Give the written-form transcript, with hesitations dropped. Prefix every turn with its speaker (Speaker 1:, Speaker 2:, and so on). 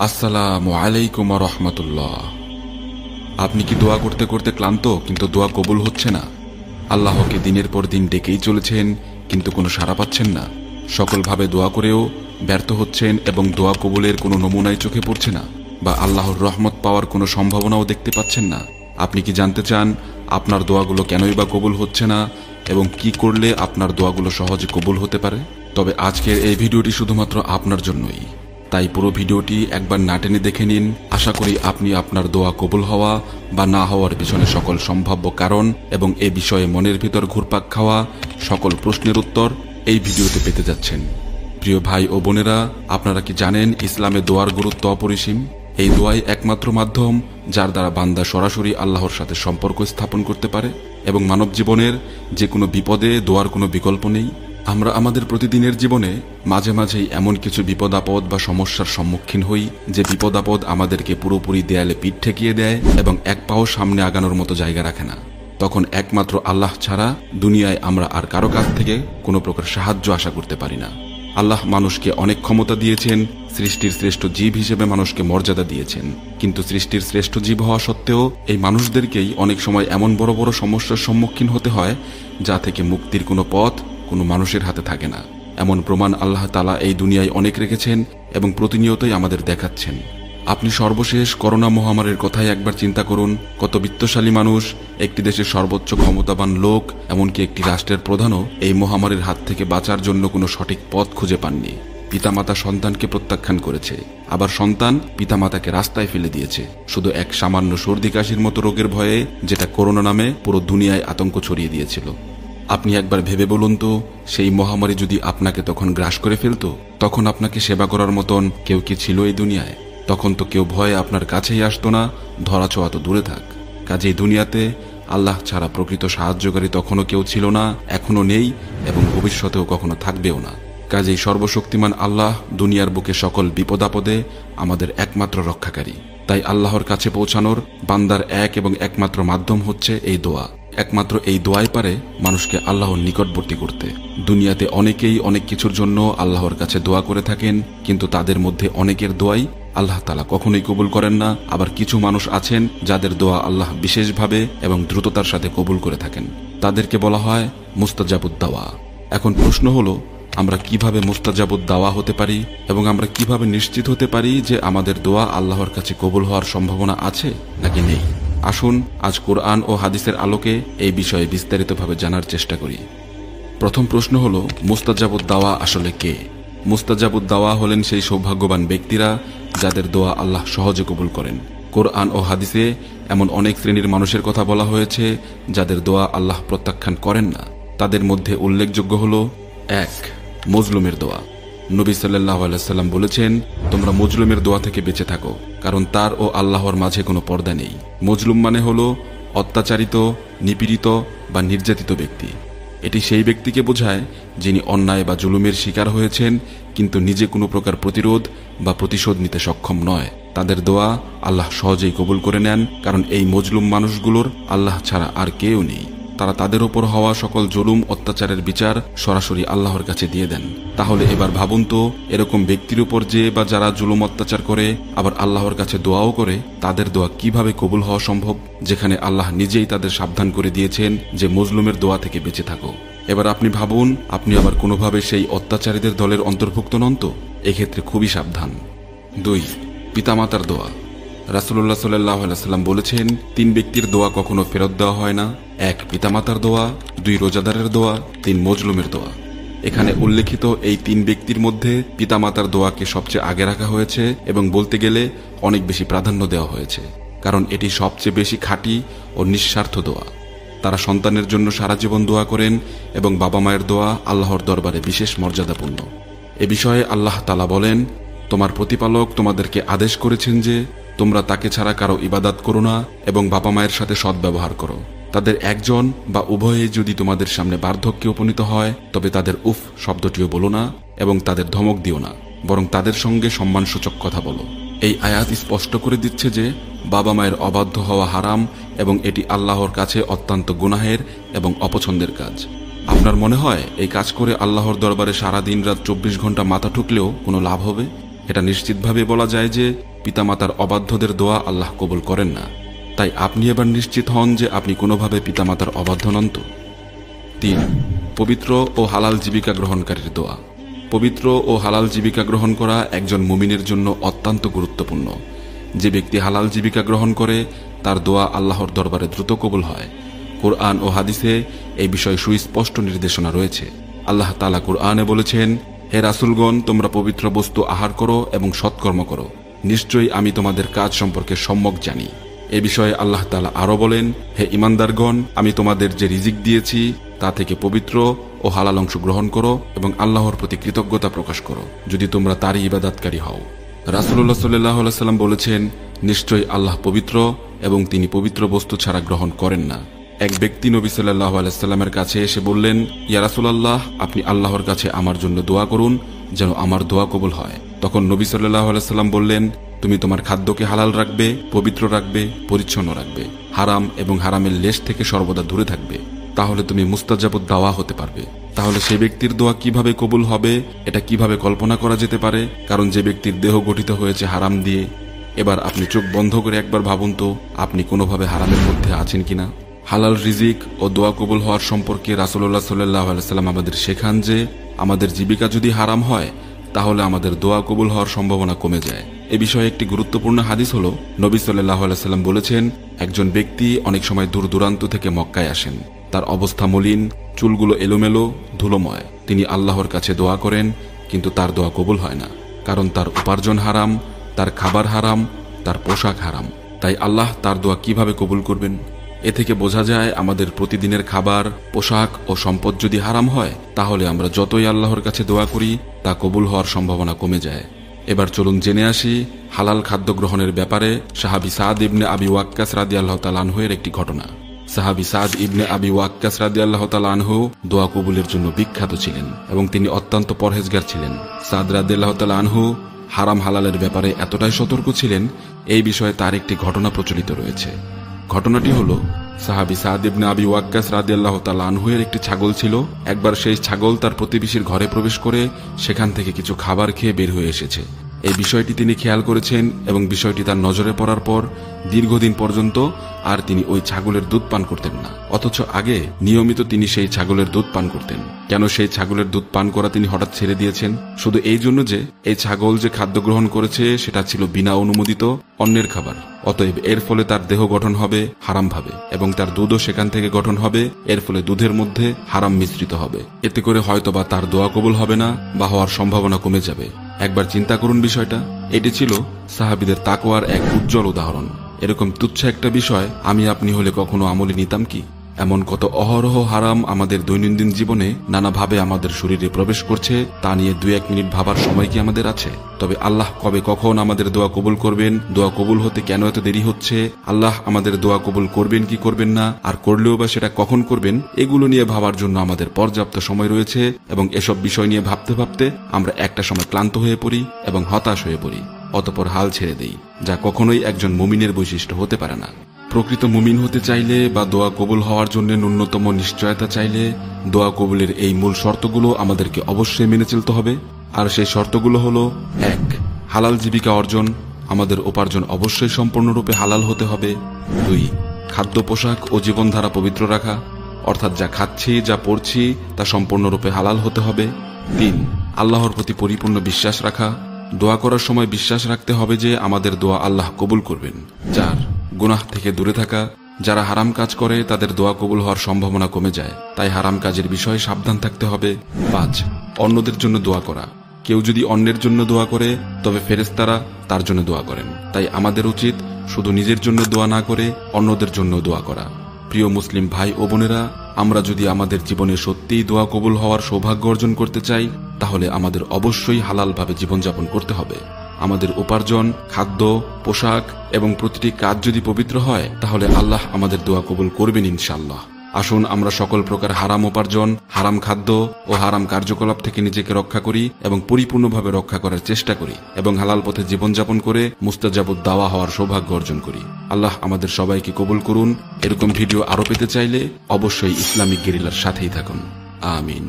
Speaker 1: আসসালামু আলাইকুম ওয়া রাহমাতুল্লাহ। আপনি কি দোয়া করতে করতে ক্লান্ত কিন্তু দোয়া কবুল হচ্ছে না? আল্লাহকে দিনের পর দিন ডেকেই চলেছেন কিন্তু কোনো সাড়া পাচ্ছেন না। সকলভাবে দোয়া করেও ব্যর্থ হচ্ছেন এবং দোয়া কবুলের কোনো নমুনাই চোখে পড়ছে না, বা আল্লাহর রহমত পাওয়ার কোনো সম্ভাবনাও দেখতে পাচ্ছেন না। আপনি কি জানতে চান আপনার দোয়াগুলো কেনই বা কবুল হচ্ছে না এবং কি করলে আপনার দোয়াগুলো সহজে কবুল হতে পারে? তবে আজকের এই ভিডিওটি শুধুমাত্র আপনার জন্যই, তাই পুরো ভিডিওটি একবার না টেনে দেখে নিন। আশা করি আপনি আপনার দোয়া কবুল হওয়া বা না হওয়ার পিছনে সকল সম্ভাব্য কারণ এবং এ বিষয়ে মনের ভিতর ঘুরপাক খাওয়া সকল প্রশ্নের উত্তর এই ভিডিওতে পেতে যাচ্ছেন। প্রিয় ভাই ও বোনেরা, আপনারা কি জানেন ইসলামে দোয়ার গুরুত্ব অপরিসীম? এই দোয়াই একমাত্র মাধ্যম যার দ্বারা বান্দা সরাসরি আল্লাহর সাথে সম্পর্ক স্থাপন করতে পারে, এবং মানব জীবনের যে কোনো বিপদে দোয়ার কোনো বিকল্প নেই। আমরা আমাদের প্রতিদিনের জীবনে মাঝে মাঝেই এমন কিছু বিপদ আপদ বা সমস্যার সম্মুখীন হই যে বিপদ আপদ আমাদেরকে পুরোপুরি দেয়ালে পিঠ ঠেকিয়ে দেয় এবং এক পাও সামনে আগানোর মতো জায়গা রাখে না। তখন একমাত্র আল্লাহ ছাড়া দুনিয়ায় আমরা আর কারো কাছ থেকে কোনো প্রকার সাহায্য আশা করতে পারি না। আল্লাহ মানুষকে অনেক ক্ষমতা দিয়েছেন, সৃষ্টির শ্রেষ্ঠ জীব হিসেবে মানুষকে মর্যাদা দিয়েছেন, কিন্তু সৃষ্টির শ্রেষ্ঠ জীব হওয়া সত্ত্বেও এই মানুষদেরকেই অনেক সময় এমন বড় বড় সমস্যার সম্মুখীন হতে হয় যা থেকে মুক্তির কোনো পথ কোনো মানুষের হাতে থাকে না। এমন প্রমাণ আল্লাহ তাআলা এই দুনিয়ায় অনেক রেখেছেন এবং প্রতিনিয়তই আমাদের দেখাচ্ছেন। আপনি সর্বশেষ করোনা মহামারীর কথাই একবার চিন্তা করুন। কত বিত্তশালী মানুষ, একটি দেশের সর্বোচ্চ ক্ষমতাবান লোক, এমনকি একটি রাষ্ট্রের প্রধানও এই মহামারীর হাত থেকে বাঁচার জন্য কোনো সঠিক পথ খুঁজে পাননি। পিতামাতা সন্তানকে প্রত্যাখ্যান করেছে, আবার সন্তান পিতামাতাকে রাস্তায় ফেলে দিয়েছে শুধু এক সামান্য সর্দি কাশির মতো রোগের ভয়ে, যেটা করোনা নামে পুরো দুনিয়ায় আতঙ্ক ছড়িয়ে দিয়েছিল। আপনি একবার ভেবে বলুন তো, সেই মহামারী যদি আপনাকে তখন গ্রাস করে ফেলতো, তখন আপনাকে সেবা করার মতন কেউ কি ছিল এই দুনিয়ায়? তখন তো কেউ ভয়ে আপনার কাছেই আসতো না, ধরা ছোঁয়া তো দূরে থাক। কাজেই দুনিয়াতে আল্লাহ ছাড়া প্রকৃত সাহায্যকারী তখনও কেউ ছিল না, এখনো নেই এবং ভবিষ্যতেও কখনো থাকবেও না। কাজেই সর্বশক্তিমান আল্লাহ দুনিয়ার বুকে সকল বিপদাপদে আমাদের একমাত্র রক্ষাকারী। তাই আল্লাহর কাছে পৌঁছানোর বান্দার এক এবং একমাত্র মাধ্যম হচ্ছে এই দোয়া। একমাত্র এই দোয়াই পারে মানুষকে আল্লাহর নিকটবর্তী করতে। দুনিয়াতে অনেকেই অনেক কিছুর জন্য আল্লাহর কাছে দোয়া করে থাকেন, কিন্তু তাদের মধ্যে অনেকের দোয়াই আল্লাহ তাআলা কখনোই কবুল করেন না। আবার কিছু মানুষ আছেন যাদের দোয়া আল্লাহ বিশেষভাবে এবং দ্রুততার সাথে কবুল করে থাকেন। তাদেরকে বলা হয় মুস্তাজাবুদ দাওয়া। এখন প্রশ্ন হলো, আমরা কিভাবে মুস্তাজাবুদ দাওয়া হতে পারি এবং আমরা কিভাবে নিশ্চিত হতে পারি যে আমাদের দোয়া আল্লাহর কাছে কবুল হওয়ার সম্ভাবনা আছে নাকি নেই? আসুন আজ কোরআন ও হাদিসের আলোকে এই বিষয়ে বিস্তারিতভাবে জানার চেষ্টা করি। প্রথম প্রশ্ন হলো, মুস্তাজাবুদ দাওয়া আসলে কে? মুস্তাজাবুদ দাওয়া হলেন সেই সৌভাগ্যবান ব্যক্তিরা যাদের দোয়া আল্লাহ সহজে কবুল করেন। কোরআন ও হাদিসে এমন অনেক শ্রেণীর মানুষের কথা বলা হয়েছে যাদের দোয়া আল্লাহ প্রত্যাখ্যান করেন না। তাদের মধ্যে উল্লেখযোগ্য হলো, 1. মজলুমের দোয়া। নবী সাল্লাল্লাহু আলাইহি সাল্লাম বলেছেন, তোমরা মজলুমের দোয়া থেকে বেঁচে থাকো, কারণ তার ও আল্লাহর মাঝে কোনো পর্দা নেই। মজলুম মানে হলো অত্যাচারিত, নিপীড়িত বা নির্যাতিত ব্যক্তি। এটি সেই ব্যক্তিকে বোঝায় যিনি অন্যায় বা জুলুমের শিকার হয়েছেন কিন্তু নিজে কোনো প্রকার প্রতিরোধ বা প্রতিশোধ নিতে সক্ষম নয়। তাদের দোয়া আল্লাহ সহজেই কবুল করে নেন, কারণ এই মজলুম মানুষগুলোর আল্লাহ ছাড়া আর কেউ নেই। তারা তাদের ওপর হওয়া সকল জুলুম অত্যাচারের বিচার সরাসরি আল্লাহর কাছে দিয়ে দেন। তাহলে এবার ভাবুন তো, এরকম ব্যক্তির উপর যে বা যারা জুলুম অত্যাচার করে আবার আল্লাহর কাছে দোয়াও করে, তাদের দোয়া কিভাবে কবুল হওয়া সম্ভব, যেখানে আল্লাহ নিজেই তাদের সাবধান করে দিয়েছেন যে মজলুমের দোয়া থেকে বেঁচে থাকো। এবার আপনি ভাবুন, আপনি আবার কোনোভাবে সেই অত্যাচারীদের দলের অন্তর্ভুক্ত নন তো? এক্ষেত্রে খুবই সাবধান। 2. পিতামাতার দোয়া। রাসূলুল্লাহ সাল্লাল্লাহু আলাইহি সাল্লাম বলেছেন, 3 ব্যক্তির দোয়া কখনো ফেরত দেওয়া হয় না। 1. পিতামাতার দোয়া, 2. রোজাদারের দোয়া, 3. মজলুমের দোয়া। এখানে উল্লেখিত এই 3 ব্যক্তির মধ্যে পিতামাতার দোয়াকে সবচেয়ে আগে রাখা হয়েছে এবং বলতে গেলে অনেক বেশি প্রাধান্য দেওয়া হয়েছে, কারণ এটি সবচেয়ে বেশি খাঁটি ও নিঃস্বার্থ দোয়া। তারা সন্তানের জন্য সারা জীবন দোয়া করেন এবং বাবা মায়ের দোয়া আল্লাহর দরবারে বিশেষ মর্যাদাপূর্ণ। এ বিষয়ে আল্লাহ তাআলা বলেন, তোমার প্রতিপালক তোমাদেরকে আদেশ করেছেন যে তোমরা তাকে ছাড়া কারো ইবাদত করো না এবং বাবা মায়ের সাথে সদ্ব্যবহার করো। তাদের একজন বা উভয়ে যদি তোমাদের সামনে বার্ধক্যে উপনীত হয়, তবে তাদের উফ শব্দটিও বলো না এবং তাদের ধমক দিও না, বরং তাদের সঙ্গে সম্মানসূচক কথা বলো। এই আয়াত স্পষ্ট করে দিচ্ছে যে বাবা মায়ের অবাধ্য হওয়া হারাম এবং এটি আল্লাহর কাছে অত্যন্ত গুনাহের এবং অপছন্দের কাজ। আপনার মনে হয় এই কাজ করে আল্লাহর দরবারে সারা দিন রাত 24 ঘন্টা মাথা ঠুকলেও কোনো লাভ হবে? এটা নিশ্চিতভাবে বলা যায় যে পিতামাতার অবাধ্যদের দোয়া আল্লাহ কবুল করেন না। তাই আপনি এবার নিশ্চিত হন যে আপনি কোনোভাবে পিতামাতার অবাধ্য নন তো। 3. পবিত্র ও হালাল জীবিকা গ্রহণকারীর দোয়া। পবিত্র ও হালাল জীবিকা গ্রহণ করা একজন মুমিনের জন্য অত্যন্ত গুরুত্বপূর্ণ। যে ব্যক্তি হালাল জীবিকা গ্রহণ করে তার দোয়া আল্লাহর দরবারে দ্রুত কবুল হয়। কুরআন ও হাদিসে এই বিষয়ে সুস্পষ্ট নির্দেশনা রয়েছে। আল্লাহ তাআলা কুরআনে বলেছেন, হে রাসূলগণ, তোমরা পবিত্র বস্তু আহার করো এবং সৎকর্ম করো, নিশ্চয়ই আমি তোমাদের কাজ সম্পর্কে সম্যক জানি। এ বিষয়ে আল্লাহ তাআলা আরো বলেন, হে ঈমানদারগণ, আমি তোমাদের যে রিজিক দিয়েছি তা থেকে পবিত্র ও হালাল অংশ গ্রহণ করো এবং আল্লাহর প্রতি কৃতজ্ঞতা প্রকাশ করো, যদি তোমরা তারই ইবাদতকারী হও। রাসূলুল্লাহ সাল্লাল্লাহু আলাইহি ওয়াসাল্লাম বলেছেন, নিশ্চয়ই আল্লাহ পবিত্র এবং তিনি পবিত্র বস্তু ছাড়া গ্রহণ করেন না। এক ব্যক্তি নবী সাল্লাল্লাহু আলাইহি ওয়াসাল্লামের কাছে এসে বললেন, ইয়া রাসূলুল্লাহ, আপনি আল্লাহর কাছে আমার জন্য দোয়া করুন যেন আমার দোয়া কবুল হয়। তখন নবী সাল্লাল্লাহু আলাইহি ওয়াসাল্লাম বললেন, তুমি তোমার খাদ্যকে হালাল রাখবে, পবিত্র রাখবে, পরিচ্ছন্ন রাখবে, হারাম এবং হারামের লেশ থেকে সর্বদা দূরে থাকবে, তাহলে তুমি মুস্তাজাবুদ দাওয়া হতে পারবে। তাহলে সে ব্যক্তির দোয়া কিভাবে কবুল হবে এটা কিভাবে কল্পনা করা যেতে পারে? কারণ যে ব্যক্তির দেহ গঠিত হয়েছে হারাম দিয়ে। এবার আপনি চোখ বন্ধ করে একবার ভাবুন তো, আপনি কোনোভাবে হারামের মধ্যে আছেন কিনা। হালাল রিজিক ও দোয়া কবুল হওয়ার সম্পর্কে রাসূলুল্লাহ সাল্লাল্লাহু আলাইহি ওয়াসাল্লাম আমাদের শেখান যে আমাদের জীবিকা যদি হারাম হয় তাহলে আমাদের দোয়া কবুল হওয়ার সম্ভাবনা কমে যায়। এ বিষয়ে একটি গুরুত্বপূর্ণ হাদিস হলো, নবী সাল্লাল্লাহু আলাইহি ওয়াসাল্লাম বলেছেন, একজন ব্যক্তি অনেক সময় দূর দূরান্ত থেকে মক্কায় আসেন। তার অবস্থা মলিন, চুলগুলো এলোমেলো, ধুলোময়। তিনি আল্লাহর কাছে দোয়া করেন, কিন্তু তার দোয়া কবুল হয় না, কারণ তার উপার্জন হারাম, তার খাবার হারাম, তার পোশাক হারাম। তাই আল্লাহ তার দোয়া কিভাবে কবুল করবেন? এ থেকে বোঝা যায় আমাদের প্রতিদিনের খাবার, পোশাক ও সম্পদ যদি হারাম হয় তাহলে আমরা যতই আল্লাহর কাছে দোয়া করি তা কবুল হওয়ার সম্ভাবনা কমে যায়। এবার চলুন জেনে আসি হালাল খাদ্য গ্রহণের ব্যাপারে সাহাবী সাদ ইবনে আবি ওয়াক্কাস রাদিয়াল্লাহু তাআলা আনহু এর একটি ঘটনা। সাহাবী সাদ ইবনে আবি ওয়াক্কাস রাদিয়াল্লাহু তাআলা আনহু দোয়া কবুলের জন্য বিখ্যাত ছিলেন এবং তিনি অত্যন্ত পরহেজগার ছিলেন। সাদ রাদিয়াল্লাহু তাআলা আনহু হারাম হালালের ব্যাপারে এতটাই সতর্ক ছিলেন, এই বিষয়ে তার একটি ঘটনা প্রচলিত রয়েছে। ঘটনাটি হলো, সাহাবী সাদ ইবনে আবি ওয়াক্কাস রাদিয়াল্লাহু তাআলা আনহু এর একটি ছাগল ছিল। একবার সেই ছাগল তার প্রতিবেশীর ঘরে প্রবেশ করে সেখান থেকে কিছু খাবার খেয়ে বের হয়ে এসেছে। এই বিষয়টি তিনি খেয়াল করেছেন এবং বিষয়টি তার নজরে পড়ার পর দীর্ঘদিন পর্যন্ত আর তিনি ওই ছাগলের দুধ পান করতেন না, অথচ আগে নিয়মিত তিনি সেই ছাগলের দুধ পান করতেন। কেন সেই ছাগলের দুধ পান করা তিনি হঠাৎ ছেড়ে দিয়েছেন? শুধু এই জন্য যে এই ছাগল যে খাদ্য গ্রহণ করেছে সেটা ছিল বিনা অনুমোদিত অন্যের খাবার। অতএব এর ফলে তার দেহ গঠন হবে হারাম ভাবে এবং তার দুধও সেখান থেকে গঠন হবে, এর ফলে দুধের মধ্যে হারাম মিশ্রিত হবে। এতে করে হয়তোবা তার দোয়া কবুল হবে না বা হওয়ার সম্ভাবনা কমে যাবে। একবার চিন্তা করুন বিষয়টা। এটি ছিল সাহাবীদের তাকওয়ার এক উজ্জ্বল উদাহরণ। এরকম তুচ্ছ একটা বিষয় আমি আপনি হলে কখনো আমলে নিতাম কি? এমন কত অহরহ হারাম আমাদের দৈনন্দিন জীবনে নানাভাবে আমাদের শরীরে প্রবেশ করছে, তা নিয়ে 2-1 মিনিট ভাবার সময় কি আমাদের আছে? তবে আল্লাহ কবে কখন আমাদের দোয়া কবুল করবেন, দোয়া কবুল হতে কেন এত দেরি হচ্ছে, আল্লাহ আমাদের দোয়া কবুল করবেন কি করবেন না, আর করলেও বা সেটা কখন করবেন, এগুলো নিয়ে ভাবার জন্য আমাদের পর্যাপ্ত সময় রয়েছে। এবং এসব বিষয় নিয়ে ভাবতে ভাবতে আমরা একটা সময় ক্লান্ত হয়ে পড়ি এবং হতাশ হয়ে পড়ি, অতঃপর হাল ছেড়ে দেই, যা কখনোই একজন মুমিনের বৈশিষ্ট্য হতে পারে না। প্রকৃত মুমিন হতে চাইলে বা দোয়া কবুল হওয়ার জন্য ন্যূনতম নিশ্চয়তা চাইলে দোয়া কবুলের এই মূল শর্তগুলো আমাদেরকে অবশ্যই মেনে চলতে হবে। আর সেই শর্তগুলো হলো, 1. হালাল জীবিকা অর্জন, আমাদের উপার্জন অবশ্যই সম্পূর্ণরূপে হালাল হতে হবে। 2. খাদ্য, পোশাক ও জীবনধারা পবিত্র রাখা, অর্থাৎ যা খাচ্ছি যা পড়ছি তা সম্পূর্ণরূপে হালাল হতে হবে। 3. আল্লাহর প্রতি পরিপূর্ণ বিশ্বাস রাখা, দোয়া করার সময় বিশ্বাস রাখতে হবে যে আমাদের দোয়া আল্লাহ কবুল করবেন। 4. গুনাহ থেকে দূরে থাকা, যারা হারাম কাজ করে তাদের দোয়া কবুল হওয়ার সম্ভাবনা কমে যায়, তাই হারাম কাজের বিষয়ে সাবধান থাকতে হবে। 5. অন্যদের জন্য দোয়া করা, কেউ যদি অন্যের জন্য দোয়া করে তবে ফেরেশতারা তার জন্য দোয়া করেন, তাই আমাদের উচিত শুধু নিজের জন্য দোয়া না করে অন্যদের জন্য দোয়া করা। প্রিয় মুসলিম ভাই ও বোনেরা, আমরা যদি আমাদের জীবনে সত্যিই দোয়া কবুল হওয়ার সৌভাগ্য অর্জন করতে চাই তাহলে আমাদের অবশ্যই হালালভাবে জীবনযাপন করতে হবে। আমাদের উপার্জন, খাদ্য, পোশাক এবং প্রতিটি কাজ যদি পবিত্র হয় তাহলে আল্লাহ আমাদের দোয়া কবুল করবেন ইনশাআল্লাহ। আসুন আমরা সকল প্রকার হারাম উপার্জন, হারাম খাদ্য ও হারাম কার্যকলাপ থেকে নিজেকে রক্ষা করি এবং পরিপূর্ণভাবে রক্ষা করার চেষ্টা করি এবং হালাল পথে জীবনযাপন করে মুস্তাজাবুদ দাওয়া হওয়ার সৌভাগ্য অর্জন করি। আল্লাহ আমাদের সবাইকে কবুল করুন। এরকম ভিডিও আরো পেতে চাইলে অবশ্যই ইসলামিক গেরিলার সাথেই থাকুন। আমিন।